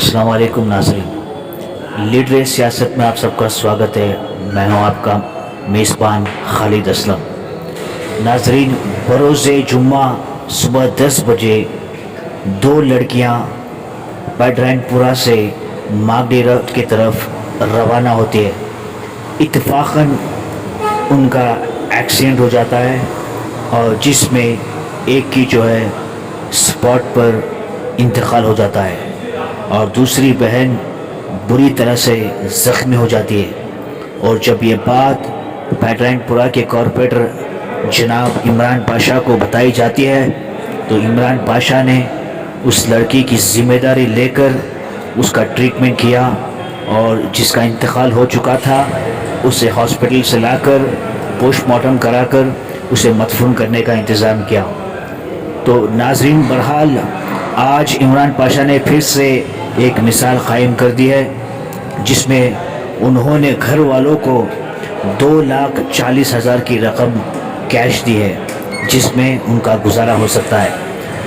अस्सलाम वालेकुम नाज़रीन, लीड रेस सियासत में आप सबका स्वागत है। मैं हूं आपका मेज़बान खालिद असलम। नाज़रीन, बरोज़े जुम्मा सुबह 10 बजे दो लड़कियां बैडरैनपुरा से मागडेरा की तरफ रवाना होती है। इत्तेफाकन उनका एक्सीडेंट हो जाता है और जिसमें एक की जो है स्पॉट पर इंतकाल हो जाता है और दूसरी बहन बुरी तरह से ज़ख्मी हो जाती है। और जब ये बात बैडरैनपुरा के कॉरपोरेटर जनाब इमरान पाशा को बताई जाती है तो इमरान पाशा ने उस लड़की की ज़िम्मेदारी लेकर उसका ट्रीटमेंट किया और जिसका इंतकाल हो चुका था उसे हॉस्पिटल से लाकर पोस्टमार्टम कराकर उसे मदफून करने का इंतज़ाम किया। तो नाज़रीन, बहरहाल आज इमरान पाशा ने फिर से एक मिसाल कायम कर दी है जिसमें उन्होंने घर वालों को 2,40,000 की रकम कैश दी है जिसमें उनका गुजारा हो सकता है।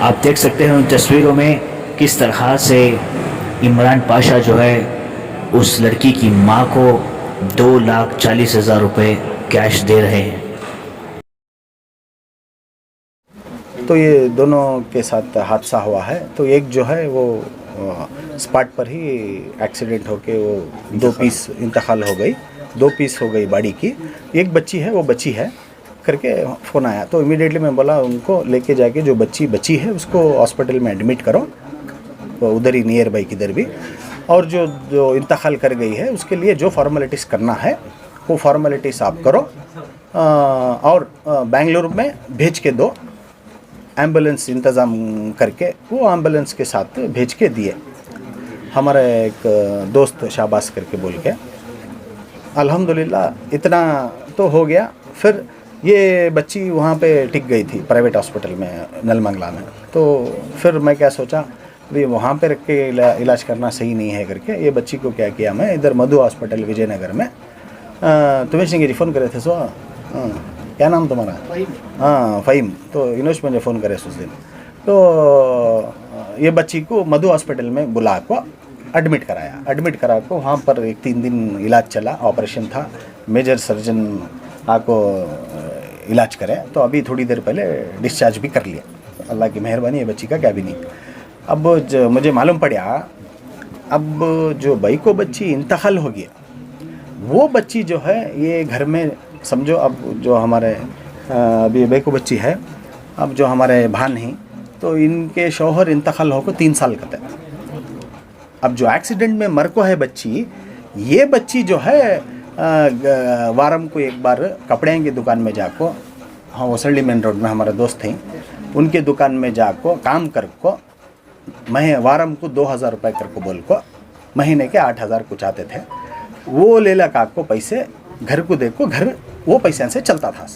आप देख सकते हैं उन तस्वीरों में किस तरह से इमरान पाशा जो है उस लड़की की मां को 2,40,000 रुपये कैश दे रहे हैं। तो ये दोनों के साथ हादसा हुआ है। तो एक जो है वो स्पॉट पर ही एक्सीडेंट होके वो 2 पीस इंतकाल हो गई, 2 पीस हो गई बॉडी की। एक बच्ची है, वो बची है करके फ़ोन आया तो इमीडिएटली मैं बोला उनको लेके जाके जो बच्ची बची है उसको हॉस्पिटल में एडमिट करो, तो उधर ही नियर बाई किधर भी। और जो इंतकाल कर गई है उसके लिए जो फॉर्मेलिटीज़ करना है वो फॉर्मेलिटीज़ आप करो और बेंगलुरु में भेज के दो। एम्बुलेंस इंतज़ाम करके वो एम्बुलेंस के साथ भेज के दिए। हमारा एक दोस्त शाबाश करके बोल के अल्हम्दुलिल्लाह इतना तो हो गया। फिर ये बच्ची वहाँ पे टिक गई थी प्राइवेट हॉस्पिटल में नलमंगला में। तो फिर मैं क्या सोचा भाई वहाँ पे रख के इलाज करना सही नहीं है करके ये बच्ची को क्या किया, मैं इधर मधु हॉस्पिटल विजयनगर में तुम्हें सिंह फ़ोन करे थे सो क्या नाम तुम्हारा? हाँ, फ़हीम। तो इनोश मुझे फ़ोन करे उस दिन। तो ये बच्ची को मधु हॉस्पिटल में बुला को एडमिट कराया। एडमिट करा को वहाँ पर 1-3 दिन इलाज चला, ऑपरेशन था, मेजर सर्जन आको इलाज करे। तो अभी थोड़ी देर पहले डिस्चार्ज भी कर लिया। अल्लाह की मेहरबानी है, बच्ची का क्या भी नहीं। अब मुझे मालूम पड़ा अब जो भाई को बच्ची इंतकाल हो गया, वो बच्ची जो है ये घर में समझो अब जो हमारे अभी भाई को बच्ची है, अब जो हमारे भान हैं तो इनके शौहर इंतकाल होकर 3 साल का था। अब जो एक्सीडेंट में मर को है बच्ची, ये बच्ची जो है वारम को एक बार कपड़े की दुकान में जाको, हाँ वसल्ली मेन रोड में हमारे दोस्त हैं, उनके दुकान में जाको काम कर को वारम को 2,000 रुपये कर को बोल को महीने के 8,000 कुछ आते थे। वो ले ला काक को पैसे घर को देखो, घर वो पैसे से चलता था।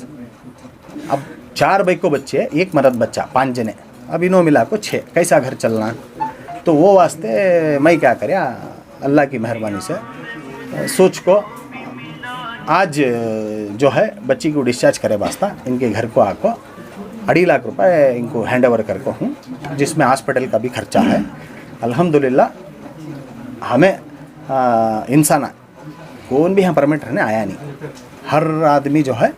अब 4 भाई को बच्चे, 1 मर्द बच्चा, 5 जने, अब इन्हों मिला को 6, कैसा घर चलना। तो वो वास्ते मैं क्या करया अल्लाह की मेहरबानी से सोच को आज जो है बच्ची को डिस्चार्ज करे वास्ता इनके घर को आको 2.5 लाख रुपए इनको हैंड ओवर कर को हूँ, जिसमें हॉस्पिटल का भी खर्चा है। अल्हम्दुलिल्लाह हमें इंसान कौन भी यहाँ परमिट रहने आया नहीं। हर आदमी जो है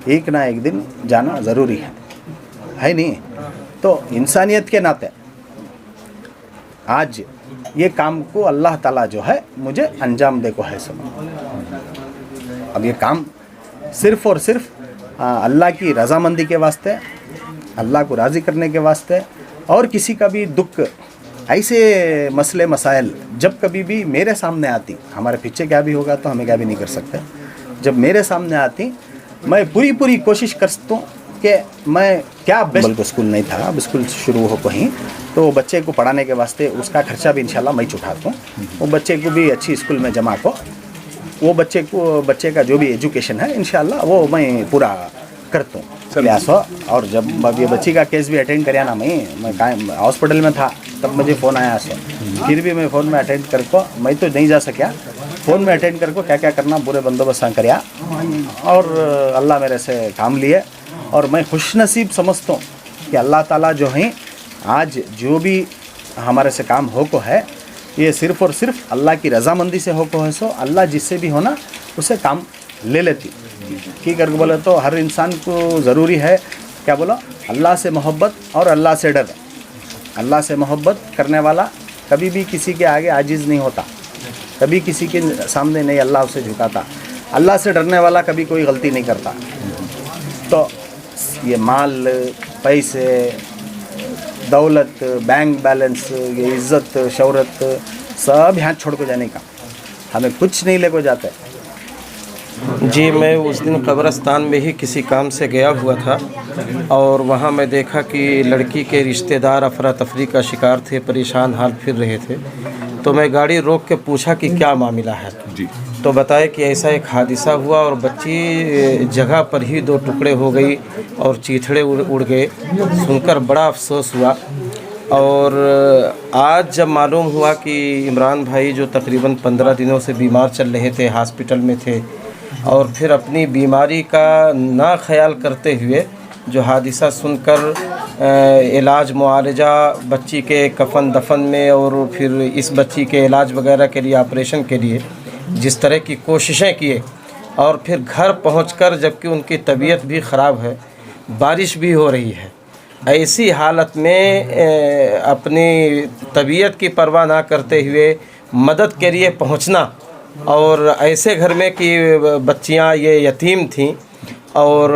एक ना एक दिन जाना ज़रूरी है नहीं? तो इंसानियत के नाते आज ये काम को अल्लाह ताला जो है मुझे अंजाम दे को है सब। अब ये काम सिर्फ़ और सिर्फ अल्लाह की रज़ामंदी के वास्ते, अल्लाह को राज़ी करने के वास्ते। और किसी का भी दुख, ऐसे मसले मसाइल जब कभी भी मेरे सामने आती, हमारे पीछे क्या भी होगा तो हमें क्या भी नहीं कर सकते, जब मेरे सामने आती मैं पूरी कोशिश करता हूँ कि मैं क्या बेस्ट। स्कूल नहीं था, अब स्कूल शुरू हो कहीं, तो बच्चे को पढ़ाने के वास्ते उसका खर्चा भी इंशाल्लाह मैं उठाता हूँ। वो बच्चे को भी अच्छी स्कूल में जमा को वो बच्चे का जो भी एजुकेशन है इंशाल्लाह वो मैं पूरा करता हूँ प्रयास हो। और जब अब ये बच्ची का केस भी अटेंड कराया ना, मैं हॉस्पिटल में था तब मुझे फ़ोन आया सो, फिर भी मैं फ़ोन में अटेंड कर को मैं तो नहीं जा सकिया, फ़ोन में अटेंड कर को क्या क्या करना पूरे बंदोबस्त कराया और अल्लाह मेरे से काम लिए। और मैं खुशनसीब समझता हूँ कि अल्लाह ताला जो है आज जो भी हमारे से काम हो को है ये सिर्फ़ और सिर्फ अल्लाह की रजामंदी से हो सो अल्लाह जिससे भी हो ना उसे काम ले लेती की करके बोले तो हर इंसान को ज़रूरी है क्या बोला अल्लाह से मोहब्बत और अल्लाह से डर। अल्लाह से मोहब्बत करने वाला कभी भी किसी के आगे आजिज़ नहीं होता, कभी किसी के सामने नहीं अल्लाह उसे झुकाता। अल्लाह से डरने वाला कभी कोई गलती नहीं करता। तो ये माल, पैसे, दौलत, बैंक बैलेंस, ये इज़्ज़त, शौहरत सब यहाँ छोड़ को जाने का, हमें कुछ नहीं ले को जाते। जी, मैं उस दिन कब्रिस्तान में ही किसी काम से गया हुआ था और वहाँ मैं देखा कि लड़की के रिश्तेदार अफरा तफरी का शिकार थे, परेशान हाल फिर रहे थे। तो मैं गाड़ी रोक के पूछा कि क्या मामला है जी। तो बताया कि ऐसा एक हादसा हुआ और बच्ची जगह पर ही 2 टुकड़े हो गई और चीथड़े उड़ गए। सुनकर बड़ा अफसोस हुआ। और आज जब मालूम हुआ कि इमरान भाई जो तकरीबन 15 दिनों से बीमार चल रहे थे, हॉस्पिटल में थे और फिर अपनी बीमारी का ना ख्याल करते हुए जो हादसा सुनकर इलाज मुआलजा, बच्ची के कफन दफन में और फिर इस बच्ची के इलाज वगैरह के लिए, ऑपरेशन के लिए जिस तरह की कोशिशें किए और फिर घर पहुंचकर जबकि उनकी तबीयत भी ख़राब है, बारिश भी हो रही है, ऐसी हालत में अपनी तबीयत की परवाह ना करते हुए मदद के लिए पहुंचना और ऐसे घर में कि बच्चियां ये यतीम थीं और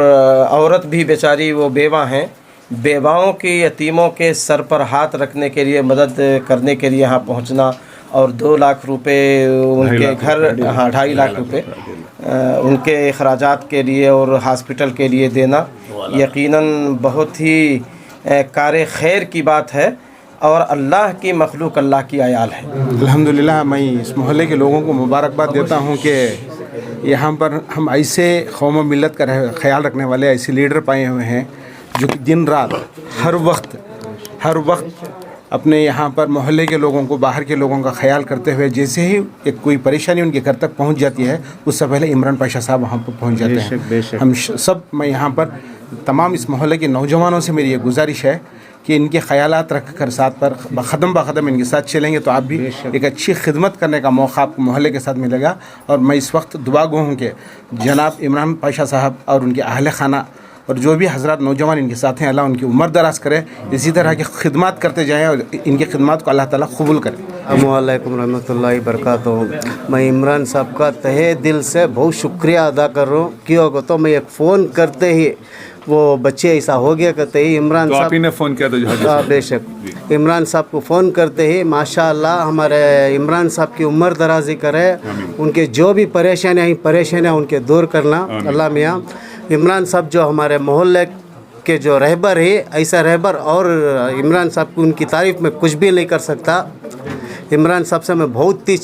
औरत भी बेचारी वो बेवा हैं, बेवाओं की यतीमों के सर पर हाथ रखने के लिए, मदद करने के लिए यहाँ पहुँचना और 2 लाख रुपए उनके घर, हाँ 2.5 लाख रुपए उनके अखराजात के लिए और हॉस्पिटल के लिए देना यकीनन बहुत ही कार खैर की बात है और अल्लाह की मखलूक अल्लाह की आयाल है। अल्हम्दुलिल्लाह, मैं इस मोहल्ले के लोगों को मुबारकबाद देता हूँ कि यहाँ पर हम ऐसे कौम और मिलत का ख्याल रखने वाले ऐसे लीडर पाए हुए हैं जो कि दिन रात हर वक्त अपने यहाँ पर मोहल्ले के लोगों को, बाहर के लोगों का ख्याल करते हुए जैसे ही एक कोई परेशानी उनके घर तक पहुँच जाती है उससे पहले इमरान पाशा साहब वहाँ पर पहुँच जाते हैं। हम सब, मैं यहाँ पर तमाम इस मोहल्ले के नौजवानों से मेरी ये गुजारिश है कि इनके ख़यालात रख कर साथ पर क़दम ब इनके साथ चलेंगे तो आप भी एक अच्छी खिदमत करने का मौका आपको मोहल्ले के साथ मिलेगा। और मैं इस वक्त दुआ गो हूँ कि जनाब इमरान पाशा साहब और उनके अहल खाना और जो भी हज़रात नौजवान इनके साथ हैं, अल्लाह उनकी उम्र दराज करे, इसी तरह की खिदमत करते जाएँ और इनकी खिदमत को अल्लाह ताला कबूल करे। अस्सलामुअलैकुम रहमतुल्लाहि बरकातहू। मैं इमरान साहब का तहे दिल से बहुत शुक्रिया अदा कर रहा हूँ। क्यों को तो मैं एक फ़ोन करते ही वो बच्चे ऐसा हो गया कहते ही इमरान साहब, आप ही ने फ़ोन किया था? बेशक इमरान साहब को फ़ोन करते ही माशाअल्लाह हमारे इमरान साहब की उम्र दराजी करे, उनके जो भी परेशानियाँ उनके दूर करना अल्लाह मियाँ। इमरान साहब जो हमारे मोहल्ले के जो रहबर है, ऐसा रहबर और इमरान साहब की उनकी तारीफ़ में कुछ भी नहीं कर सकता। इमरान साहब से मैं बहुत ही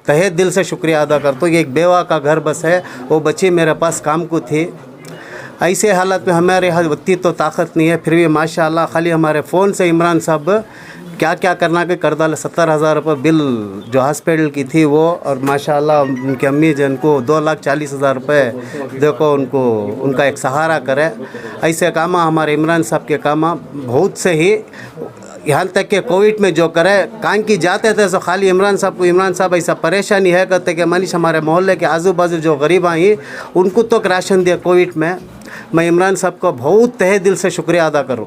तहे दिल से शुक्रिया अदा करता हूँ। एक बेवा का घर बस है, वो बच्ची मेरे पास काम को थी। ऐसे हालत में हमारे यहाँ उतनी तो ताकत नहीं है, फिर भी माशाअल्लाह खाली हमारे फ़ोन से इमरान साहब क्या क्या करना के कर डाले। 70,000 रुपये बिल जो हॉस्पिटल की थी वो, और माशाअल्लाह उनकी अम्मी जन को 2,40,000 रुपये देखो उनको, उनका एक सहारा करे। ऐसे काम हमारे इमरान साहब के काम बहुत से ही, यहाँ तक कि कोविड में जो करे कान की जाते थे, तो खाली इमरान साहब ऐसा परेशानी है कहते कि मनीष हमारे मोहल्ले के आजू बाजू जो गरीब आई उनको तो राशन दिया कोविड में। मैं इमरान साहब को बहुत तहे दिल से शुक्रिया अदा करूँ।